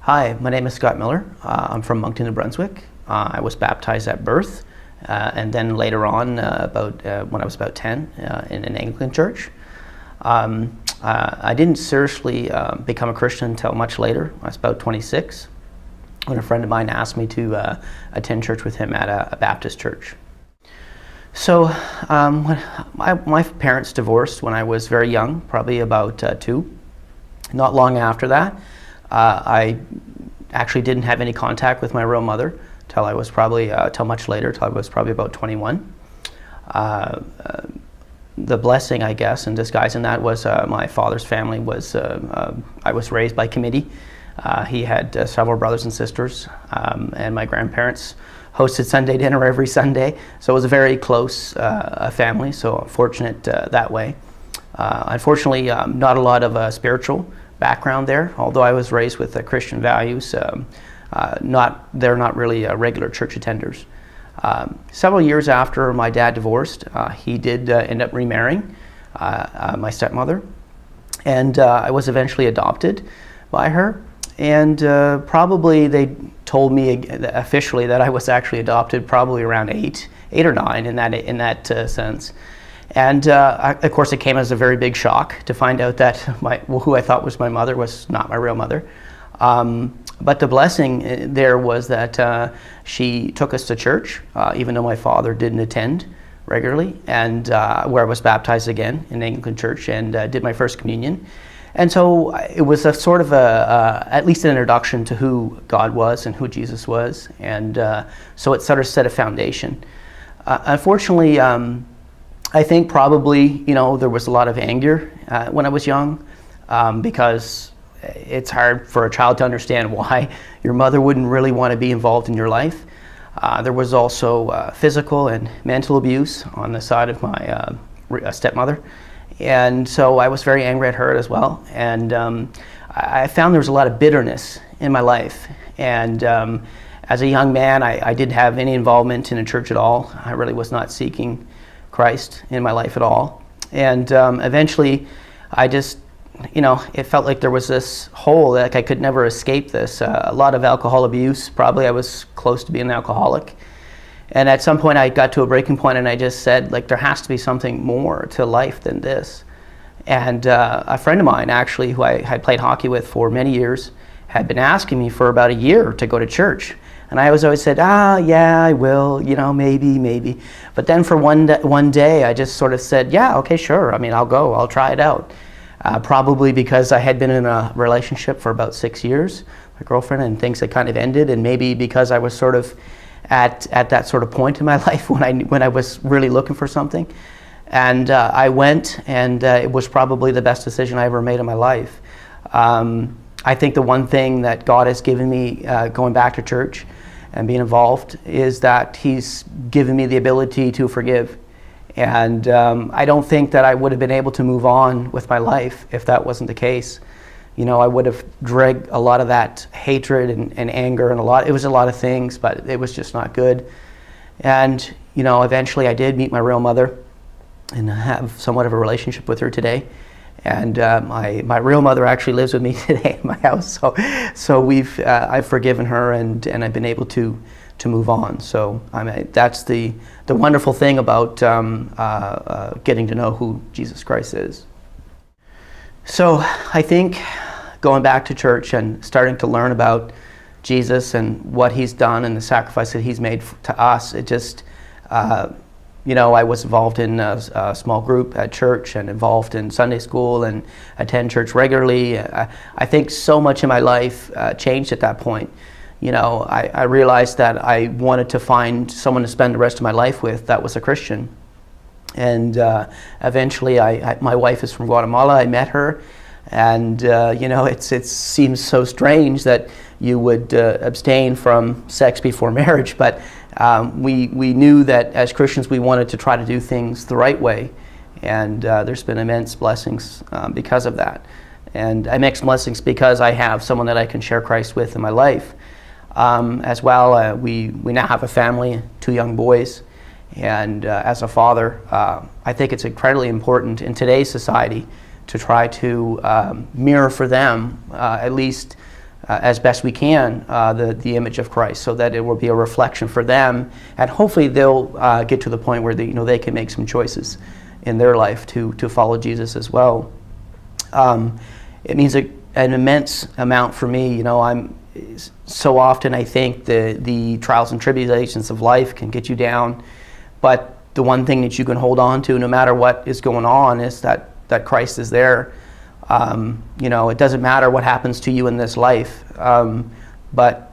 Hi, my name is Scott Miller. I'm from Moncton, New Brunswick. I was baptized at birth, and then later on, when I was about 10, in an Anglican church. I didn't seriously become a Christian until much later. I was about 26, when a friend of mine asked me to attend church with him at a Baptist church. So when my parents divorced when I was very young, probably about 2. Not long after that, I actually didn't have any contact with my real mother till I was probably till much later, till I was probably about 21. The blessing, I guess, in disguise in that was my father's family was, I was raised by committee. He had several brothers and sisters, and my grandparents hosted Sunday dinner every Sunday, so it was a very close family, so fortunate that way. Unfortunately, not a lot of spiritual background there, although I was raised with Christian values. They're not really regular church attenders. Several years after my dad divorced, he did end up remarrying my stepmother, and I was eventually adopted by her. And probably they told me officially that I was actually adopted probably around 8 or 9 in that sense. And of course, it came as a very big shock to find out that who I thought was my mother was not my real mother. But the blessing there was that she took us to church, even though my father didn't attend regularly, and where I was baptized again in Anglican church and did my first communion. And so it was a sort of at least an introduction to who God was and who Jesus was, and so it sort of set a foundation. Unfortunately, I think probably, there was a lot of anger when I was young, because it's hard for a child to understand why your mother wouldn't really want to be involved in your life. There was also physical and mental abuse on the side of my stepmother. And so I was very angry at her as well. And I found there was a lot of bitterness in my life. And as a young man, I didn't have any involvement in a church at all. I really was not seeking Christ in my life at all. And eventually, I just, it felt like there was this hole, like I could never escape this. A lot of alcohol abuse, probably I was close to being an alcoholic. And at some point I got to a breaking point and I just said, there has to be something more to life than this. And a friend of mine, actually, who I had played hockey with for many years, had been asking me for about a year to go to church. And I always said, yeah, I will, maybe. But then for one day, I just sort of said, yeah, okay, sure. I'll go, I'll try it out. Probably because I had been in a relationship for about 6 years, my girlfriend, and things had kind of ended. And maybe because I was sort of at that sort of point in my life when I was really looking for something. And I went, and it was probably the best decision I ever made in my life. I think the one thing that God has given me going back to church and being involved is that He's given me the ability to forgive. And I don't think that I would have been able to move on with my life if that wasn't the case. I would have dragged a lot of that hatred and anger and it was a lot of things, but it was just not good. And, eventually I did meet my real mother and have somewhat of a relationship with her today. And my real mother actually lives with me today in my house. So I've forgiven her and I've been able to move on. So that's the wonderful thing about getting to know who Jesus Christ is. So I think going back to church and starting to learn about Jesus and what He's done and the sacrifice that He's made to us, it just, I was involved in a small group at church and involved in Sunday school and attend church regularly. I think so much in my life changed at that point. I realized that I wanted to find someone to spend the rest of my life with that was a Christian. And eventually, my wife is from Guatemala. I met her, and it seems so strange that you would abstain from sex before marriage, but we knew that as Christians we wanted to try to do things the right way, and there's been immense blessings because of that. And immense blessings because I have someone that I can share Christ with in my life. As well, we now have a family, 2 young boys. And as a father, I think it's incredibly important in today's society to try to mirror for them at least as best we can, the image of Christ, so that it will be a reflection for them, and hopefully they'll get to the point where they can make some choices in their life to follow Jesus as well. It means an immense amount for me. I'm so often, I think the trials and tribulations of life can get you down, but the one thing that you can hold on to, no matter what is going on, is that Christ is there. It doesn't matter what happens to you in this life, but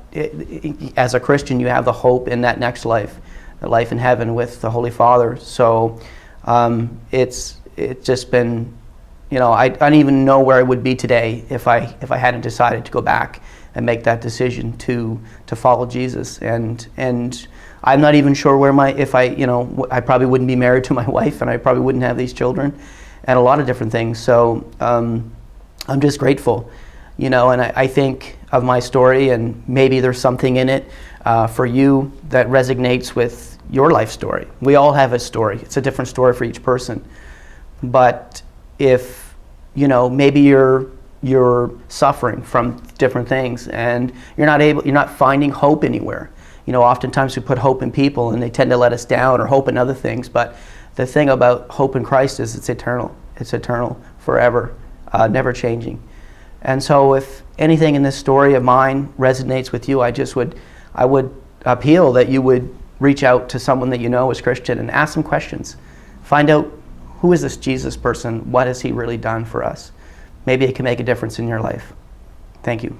as a Christian, you have the hope in that next life, the life in heaven with the Holy Father. So it's just been, I don't even know where I would be today if I hadn't decided to go back and make that decision to follow Jesus. And I'm not even sure where I probably wouldn't be married to my wife, and I probably wouldn't have these children, and a lot of different things. So I'm just grateful, and I think of my story, and maybe there's something in it for you that resonates with your life story. We all have a story. It's a different story for each person. But if, maybe you're suffering from different things, and you're not finding hope anywhere. Oftentimes we put hope in people, and they tend to let us down, or hope in other things. But the thing about hope in Christ is it's eternal. It's eternal, forever, never changing. And so if anything in this story of mine resonates with you, I would appeal that you would reach out to someone that you know is Christian and ask them questions. Find out, who is this Jesus person? What has he really done for us? Maybe it can make a difference in your life. Thank you.